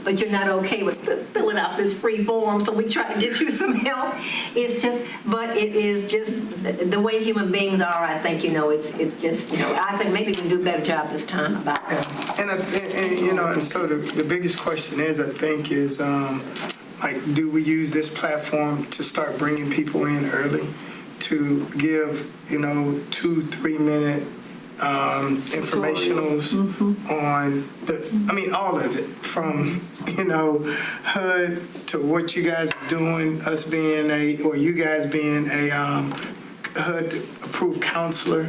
Speaker 2: But you're not okay with filling out this free form, so we try to get you some help. It is just the way human beings are, I think, it's just, I think maybe we can do a better job this time about it.
Speaker 7: And so the biggest question is, I think, is do we use this platform to start bringing people in early to give, 2-3 minute informationals on all of it, from HUD to what you guys are doing, us being you guys being a HUD approved counselor,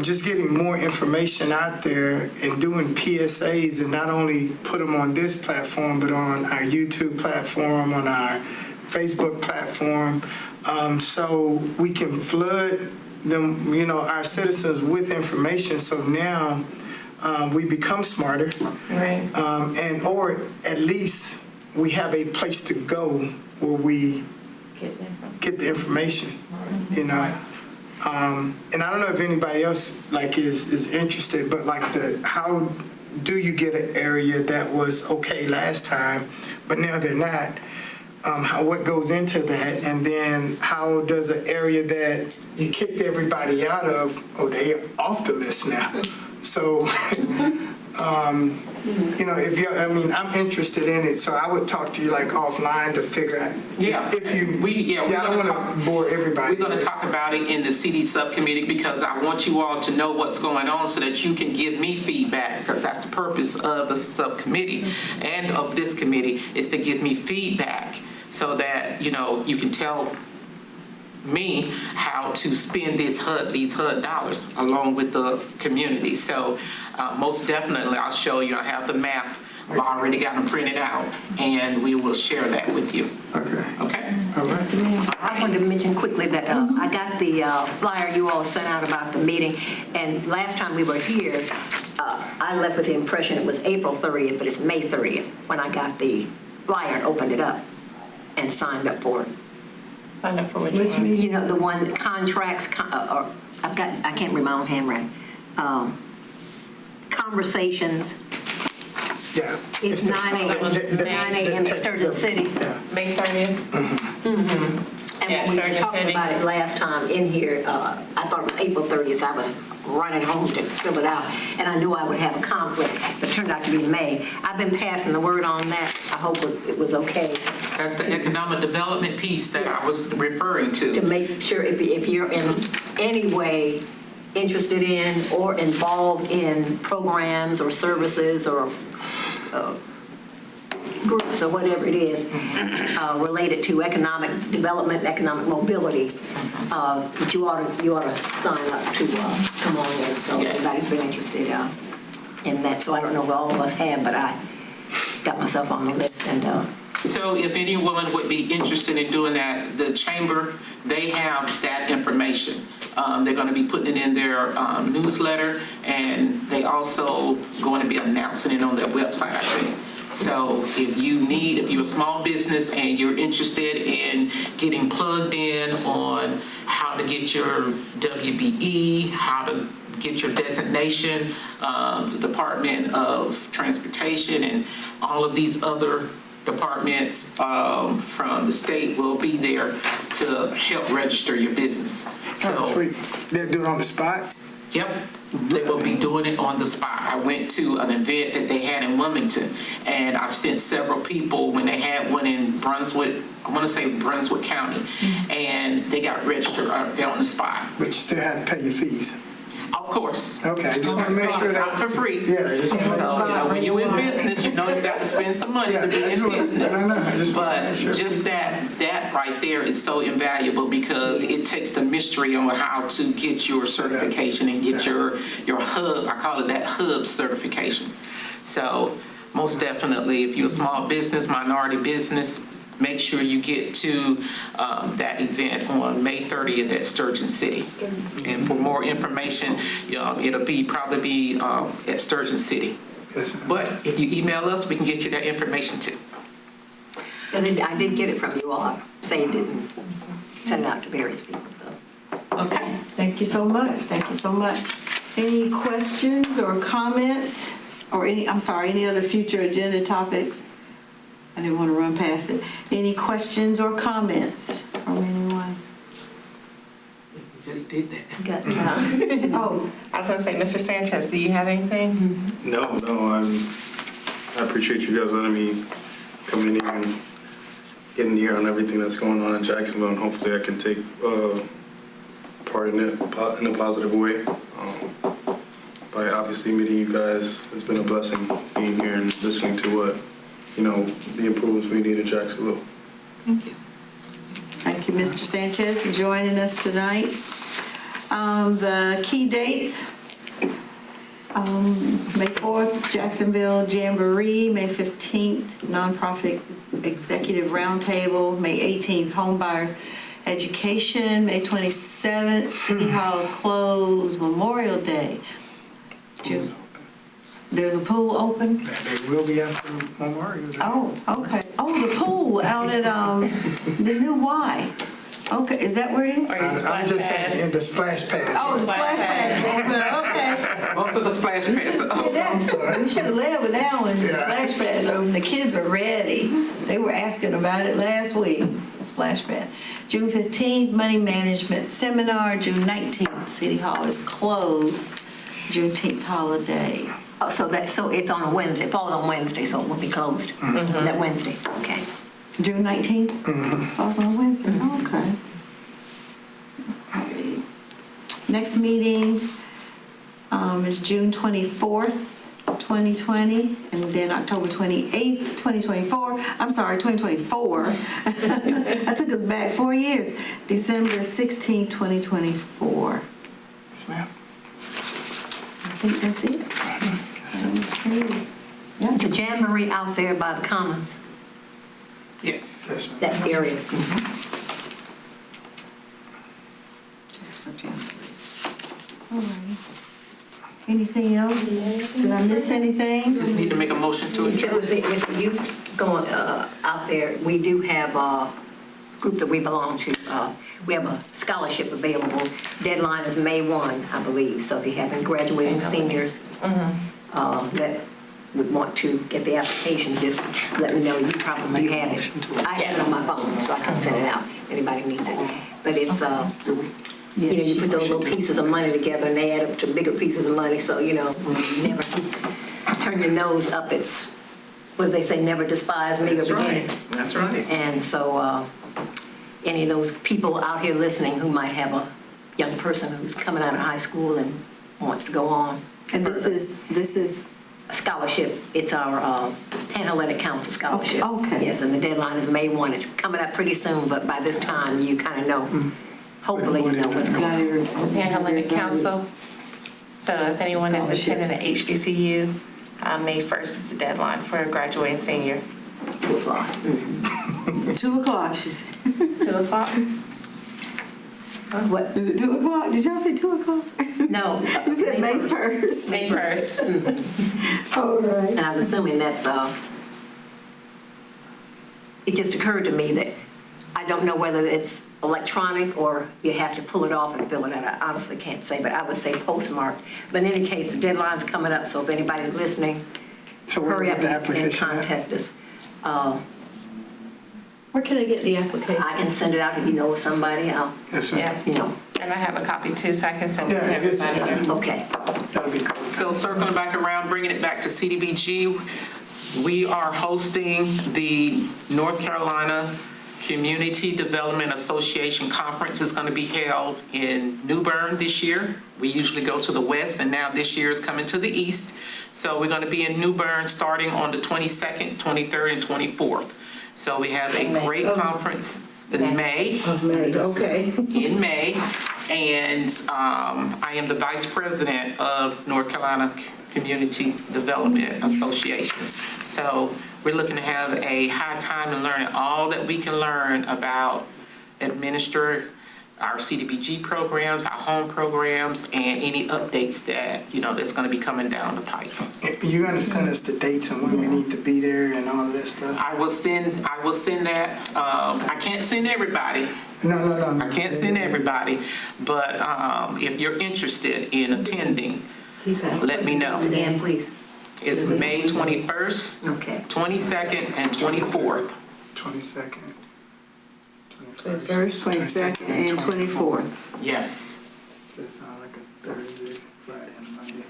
Speaker 7: just getting more information out there and doing PSAs, and not only put them on this platform but on our YouTube platform, on our Facebook platform, so we can flood them, our citizens with information. So now we become smarter,
Speaker 3: Right.
Speaker 7: or at least we have a place to go where we get the information, you know. And I don't know if anybody else like is interested, but like how do you get an area that was okay last time, but now they're not? What goes into that, and then how does an area that you kicked everybody out of, they're off the list now. So, you know, I'm interested in it, so I would talk to you like offline to figure out if you. I don't want to bore everybody.
Speaker 5: We're going to talk about it in the CD subcommittee because I want you all to know what's going on so that you can give me feedback, because that's the purpose of the subcommittee and of this committee, is to give me feedback so that, you know, you can tell me how to spend these HUD dollars along with the community. So most definitely I'll show you. I have the map. I've already got them printed out, and we will share that with you.
Speaker 7: Okay.
Speaker 5: Okay?
Speaker 7: All right.
Speaker 2: I wanted to mention quickly that I got the flyer you all sent out about the meeting, and last time we were here, I left with the impression it was April 30th, but it's May 30th when I got the flyer and opened it up and signed up for it.
Speaker 3: Sign up for which one?
Speaker 2: You know, the one that contracts, or I can't read my own handwriting. Conversations.
Speaker 7: Yeah.
Speaker 2: It's 9 a.m. at Sturgeon City.
Speaker 3: May 30th?
Speaker 2: And
Speaker 3: Yeah,
Speaker 2: when we were
Speaker 3: Sturgeon
Speaker 2: talking
Speaker 3: City.
Speaker 2: about it last time in here, I thought it was April 30th, so I was running home to fill it out, and I knew I would have a conflict, but it turned out to be May. I've been passing the word on that. I hope it was okay.
Speaker 5: That's the economic development piece that I was referring
Speaker 2: To
Speaker 5: to.
Speaker 2: make sure if you're in any way interested in or involved in programs or services or groups or whatever it is related to economic development, economic mobility, that you ought to sign up to come on in. So
Speaker 5: Yes.
Speaker 2: everybody's been interested in that. So I don't know if all of us have, but I got myself on the list. And
Speaker 5: So if anyone would be interested in doing that, the chamber, they have that information. They're going to be putting it in their newsletter, and they also going to be announcing it on their website, I think. So if you're a small business and you're interested in getting plugged in on how to get your WBE, how to get your designation, the Department of Transportation and all of these other departments from the state will be there to help register your business.
Speaker 7: Oh, sweet. They're doing it on the spot?
Speaker 5: Yep, they will be doing it on the spot. I went to an event that they had in Wilmington, and I've sent several people when they had one in Brunswick, I want to say Brunswick County, and they got registered there on the spot.
Speaker 7: But you still have to pay your fees.
Speaker 5: Of course.
Speaker 7: Okay, I just want to make sure
Speaker 5: Not
Speaker 7: that.
Speaker 5: for free.
Speaker 7: Yeah, I just want to make
Speaker 5: So, you know, when you're in business, you know you got to spend some money to be in business.
Speaker 7: I just want to
Speaker 5: But
Speaker 7: make sure.
Speaker 5: just that right there is so invaluable because it takes the mystery on how to get your certification and get your hub, I call it that hub certification. So most definitely, if you're a small business, minority business, make sure you get to that event on May 30th at Sturgeon City. And for more information, it'll probably be at Sturgeon City.
Speaker 7: Yes, ma'am.
Speaker 5: But if you email us, we can get you that information too.
Speaker 2: and I did get it from you all. I saved it and sent it out to various people. So.
Speaker 5: Okay.
Speaker 1: Thank you so much. Thank you so much. Any questions or comments or any other future agenda topics? I didn't want to run past it. Any questions or comments from anyone?
Speaker 5: We just did that.
Speaker 2: Got
Speaker 1: Oh,
Speaker 3: I was going to say, Mr. Sanchez, do you have anything?
Speaker 6: No, I appreciate you guys letting me come in here and get in here on everything that's going on in Jacksonville, and hopefully I can take part in it in a positive way. By obviously meeting you guys, it's been a blessing being here and listening to what, the improvements we need in Jacksonville.
Speaker 5: Thank you.
Speaker 1: thank you, Mr. Sanchez, for joining us tonight. The key dates, May 4th, Jacksonville Jamboree, May 15th, Nonprofit Executive Roundtable, May 18th, Homebuyers Education, May 27th, City Hall closed, Memorial Day. There's a pool open?
Speaker 7: They will be after Memorial Day.
Speaker 1: Oh, okay. Oh, the pool out at, the new Y. Okay, is that where it is?
Speaker 7: I'm just saying, in the splash pad.
Speaker 1: Oh, the splash pad. Okay.
Speaker 5: Both of the splash pads.
Speaker 1: We should have led with that one. The splash pads open. The kids are ready. They were asking about it last week, the splash pad. June 15th, money management seminar. June 19th, City Hall is closed. Juneteenth holiday.
Speaker 2: Oh, so it's on a Wednesday, it falls on Wednesday, so it will be closed. That Wednesday, okay.
Speaker 1: June 19th? Falls on Wednesday. Okay. Okay. Next meeting is June 24th, 2020, and then October 28th, 2024. I'm sorry, 2024. I took us back 4 years. December 16th, 2024.
Speaker 7: Yes, ma'am.
Speaker 1: I think that's it. Yeah.
Speaker 2: The Jamboree out there by the Commons,
Speaker 5: Yes.
Speaker 7: Yes, ma'am.
Speaker 2: that area.
Speaker 1: Just for Jamboree. All right. Anything else? Did I miss anything?
Speaker 5: Just need to make a motion to adjourn.
Speaker 2: With the youth going out there, we do have a group that we belong to. We have a scholarship available. Deadline is May 1, I believe. So if you have any graduating seniors that would want to get the application, just let me know. You probably have it. I have it on my phone, so I can send it out. Anybody needs it. But it's you put those little pieces of money together and they add up to bigger pieces of money. So, you never turn your nose up. It's, what do they say, never despise meager beginning.
Speaker 5: That's right.
Speaker 2: And so any of those people out here listening who might have a young person who's coming out of high school and wants to go on.
Speaker 1: And this is
Speaker 2: A scholarship. It's our Pan-Hellenic Council scholarship.
Speaker 1: Oh, okay.
Speaker 2: Yes, and the deadline is May 1. It's coming up pretty soon, but by this time you kind of know. Hopefully you know what's going on.
Speaker 3: Pan-Hellenic Council. So if anyone is attending at HBCU, May 1st is the deadline for a graduating senior.
Speaker 2: 2 o'clock.
Speaker 1: 2 o'clock, she said.
Speaker 3: 2 o'clock?
Speaker 2: What?
Speaker 1: Is it 2 o'clock? Did y'all say 2 o'clock?
Speaker 2: No.
Speaker 1: You said May 1st.
Speaker 3: May 1st.
Speaker 1: All right.
Speaker 2: And I'm assuming that's, it just occurred to me that I don't know whether it's electronic or you have to pull it off and fill it out. I honestly can't say, but I would say postmarked. But in any case, the deadline's coming up, so if anybody's listening,
Speaker 7: So where
Speaker 2: hurry up
Speaker 7: would the
Speaker 2: and
Speaker 7: application at?
Speaker 2: contact us.
Speaker 4: Where can I get the application?
Speaker 2: I can send it out if you know of somebody. I'll,
Speaker 7: Yes, ma'am.
Speaker 3: Yeah. And I have a copy too, so I can send it to
Speaker 7: Yeah, if it's-
Speaker 3: everybody.
Speaker 2: Okay.
Speaker 7: That'll be great.
Speaker 5: So circling back around, bringing it back to CDBG, we are hosting the North Carolina Community Development Association Conference. Is going to be held in New Bern this year. We usually go to the west, and now this year is coming to the east. So we're going to be in New Bern starting on the 22nd, 23rd, and 24th. So we have a great conference in May.
Speaker 4: Okay.
Speaker 5: In May, and I am the vice president of North Carolina Community Development Association. So we're looking to have a high time and learning all that we can learn about administer our CDBG programs, our home programs, and any updates that, that's going to be coming down the pipe.
Speaker 7: You're going to send us the dates and when we need to be there and all of that stuff?
Speaker 5: I will send that. I can't send everybody.
Speaker 7: No.
Speaker 5: I can't send everybody, but if you're interested in attending, let me know.
Speaker 2: Again, please.
Speaker 5: It's May 21st,
Speaker 2: Okay.
Speaker 5: 22nd, and 24th.
Speaker 7: 22nd.
Speaker 1: 21st, 22nd, and 24th.
Speaker 5: Yes.
Speaker 7: So it's on like a Thursday, Friday, and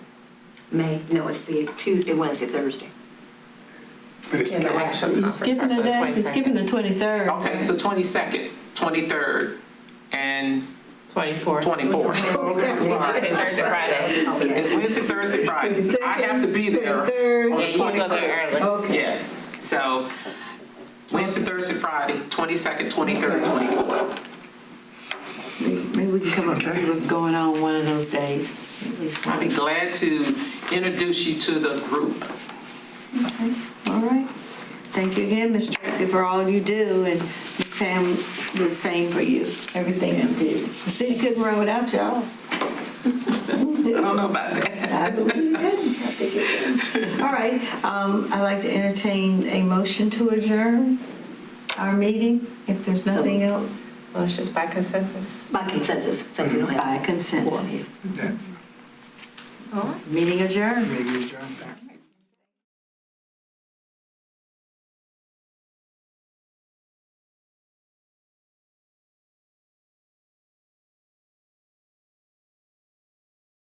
Speaker 7: Monday.
Speaker 2: No, it's the Tuesday, Wednesday, Thursday.
Speaker 7: But it's
Speaker 3: Yeah, the actual
Speaker 1: You're
Speaker 3: conference
Speaker 1: skipping
Speaker 3: starts
Speaker 1: the
Speaker 3: on the
Speaker 1: day? You're
Speaker 3: 22nd.
Speaker 1: skipping the 23rd.
Speaker 5: Okay, so 22nd, 23rd, and
Speaker 3: 24th.
Speaker 5: 24th.
Speaker 3: Wednesday, Thursday, Friday.
Speaker 5: It's Wednesday, Thursday, Friday. I have to be there on
Speaker 1: 23rd.
Speaker 5: the
Speaker 3: Yeah, you can go there
Speaker 5: 21st.
Speaker 3: early.
Speaker 1: Okay.
Speaker 5: Yes, so Wednesday, Thursday, Friday, 22nd, 23rd, 24th.
Speaker 1: Maybe we can come up and see what's going on one of those days. At least
Speaker 5: I'll
Speaker 1: one.
Speaker 5: be glad to introduce you to the group.
Speaker 1: Okay, all right. Thank you again, Ms. Tracy, for all you do, and the family, the same for you, everything you do. The city couldn't run without y'all.
Speaker 5: I don't know about that.
Speaker 1: I believe you can. I think All right, I'd like to entertain a motion to adjourn our meeting, if there's nothing else.
Speaker 3: Well, it's just by consensus.
Speaker 2: By consensus, since we don't have.
Speaker 1: By consensus.
Speaker 7: That
Speaker 1: Meeting adjourned.
Speaker 7: maybe adjourn that.